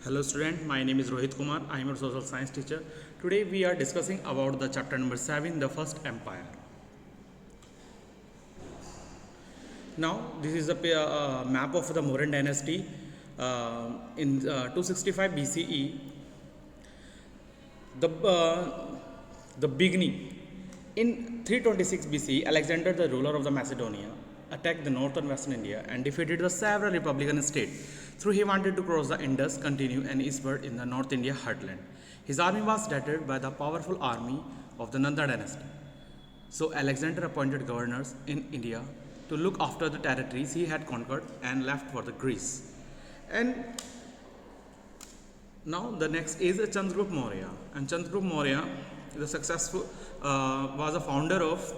Hello student, my name is Rohit Kumar. I am a social science teacher. Today we are discussing about the chapter number 7, the first empire. Now this is a map of the Mauryan dynasty in 265 BCE. The beginning in 326 BC, Alexander, the ruler of the Macedonia, attacked the northern Western India and defeated the several republican states. Through he wanted to cross the Indus, continue and eastward in the North India heartland. His army was led by the powerful army of the Nanda dynasty. So Alexander appointed governors in India to look after the territories he had conquered and left for the Greece. And now the next is Chandragupta Maurya, and Chandragupta Maurya the successful was a founder of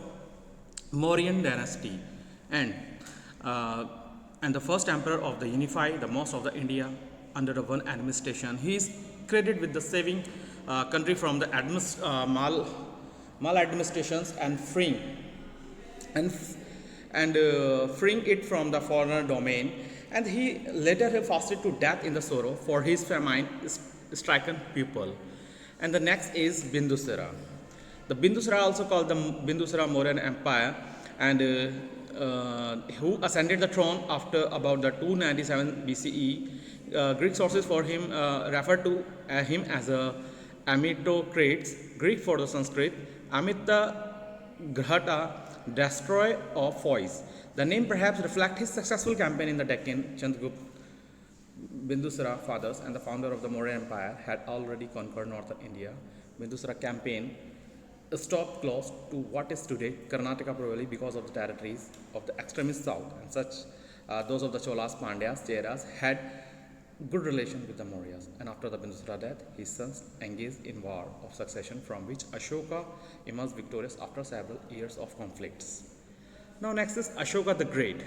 Mauryan dynasty and uh, and the first emperor of the unify the most of the India under the one administration. He is credited with the saving country from the maladministrations and and freeing it from the foreigner domain. And he later fasted to death in the sorrow for his famine stricken people. And the next is Bindusara. The Bindusara, also called the Bindusara Mauryan Empire, and who ascended the throne after about the 297 BCE. Greek sources for him refer to him as a Amitocrates, Greek for the Sanskrit, Amita Grhata, destroyer of foes. The name perhaps reflects his successful campaign in the Deccan. Chandragupta Bindusara fathers and the founder of the Mauryan Empire had already conquered northern India. Bindusara campaign stopped close to what is today Karnataka, probably because of the territories of the extremist south, and such those of the Cholas, Pandyas, Cheras had good relation with the Mauryas. And after the Bindusara death, his sons engaged in war of succession, from which Ashoka emerged victorious after several years of conflicts. Now next is Ashoka the Great.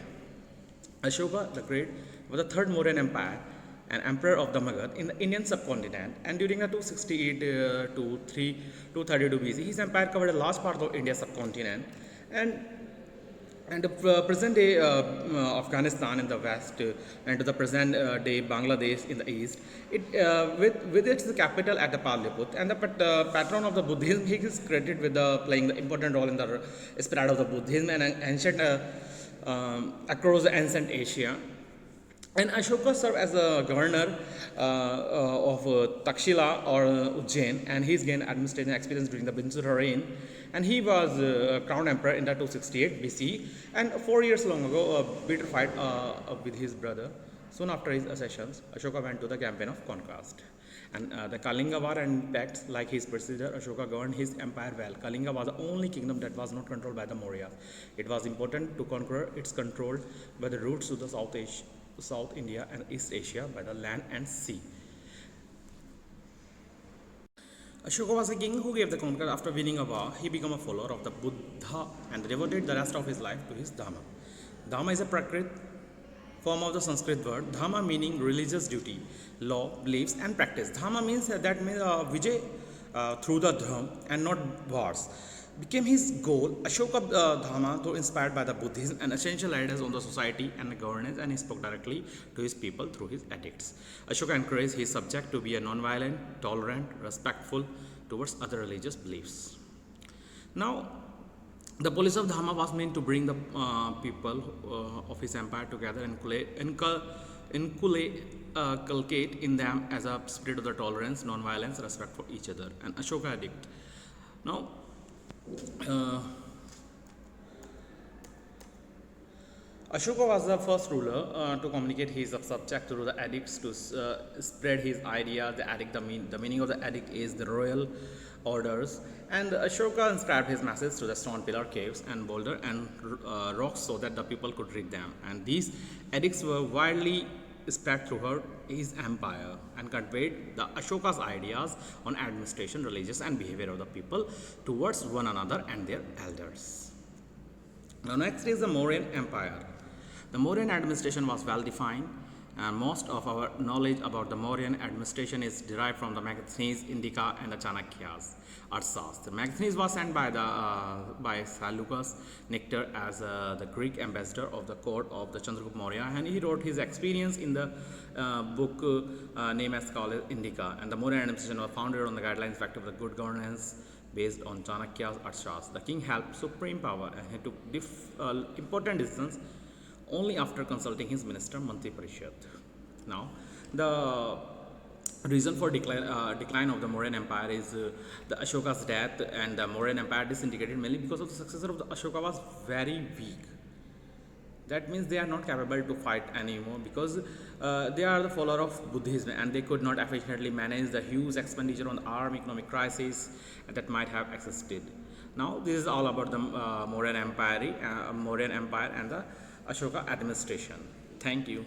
Ashoka the Great was the third Mauryan Empire, an emperor of the Magad in the Indian subcontinent, and during the 268 to 232 BC, his empire covered a large part of India's subcontinent and the present day Afghanistan in the west and to the present day Bangladesh in the east. It with its capital at the Pataliputra, and the patron of the Buddhism, he is credited with playing the important role in the spread of the Buddhism and ancient across the ancient Asia. And Ashoka served as a governor of Takshila or Ujjain, and he's gained administrative experience during the Bindusara reign. And he was crowned emperor in the 268 BC. And 4 years long ago, a bitter fight with his brother. Soon after his accession, Ashoka went to the campaign of conquest. And the Kalinga war and pacts, like his predecessor, Ashoka governed his empire well. Kalinga was the only kingdom that was not controlled by the Mauryas. It was important to conquer its control by the routes to the South India and East Asia by the land and sea. Ashoka was a king who gave the conquest after winning a war. He became a follower of the Buddha and devoted the rest of his life to his Dhamma. Dhamma is a Prakrit form of the Sanskrit word Dhamma, meaning religious duty, law, beliefs, and practice. Dhamma means that means Vijay through the Dharma and not wars. Became his goal. Ashoka Dhamma, though inspired by the Buddhism and essential ideas on the society and the governance, and he spoke directly to his people through his edicts. Ashoka encouraged his subject to be a non-violent, tolerant, respectful towards other religious beliefs. Now, the policy of Dhamma was meant to bring the people of his empire together and inculcate in them as a spirit of the tolerance, non-violence, respect for each other. And Ashoka edict. Now, Ashoka was the first ruler to communicate his subject through the edicts to spread his idea. The edict, the meaning of the edict is the royal orders, and Ashoka inscribed his message to the stone pillar, caves, and boulder and rocks so that the people could read them. And these edicts were widely spread throughout his empire and conveyed the Ashoka's ideas on administration, religious, and behavior of the people towards one another and their elders. Now next is the Mauryan Empire. The Mauryan administration was well defined And most of our knowledge about the Mauryan administration is derived from the Megasthenes, Indica, and the Chanakyas. Arsas. The Megasthenes was sent by Seleucus Nictor as the Greek ambassador of the court of the Chandragupta Maurya, and he wrote his experience in the book named as called Indica. And the Mauryan administration was founded on the guidelines fact of the good governance based on Chanakya's Arshas. The king held supreme power and he took important decisions only after consulting his minister Mantri Parishad. Now, the reason for decline of the Mauryan Empire is the Ashoka's death, and the Mauryan Empire disintegrated mainly because of the successor of the Ashoka was very weak. That means they are not capable to fight anymore because they are the follower of Buddhism and they could not efficiently manage the huge expenditure on the armed economic crisis that might have existed. Now, this is all about the Mauryan Empire and the Ashoka administration. Thank you.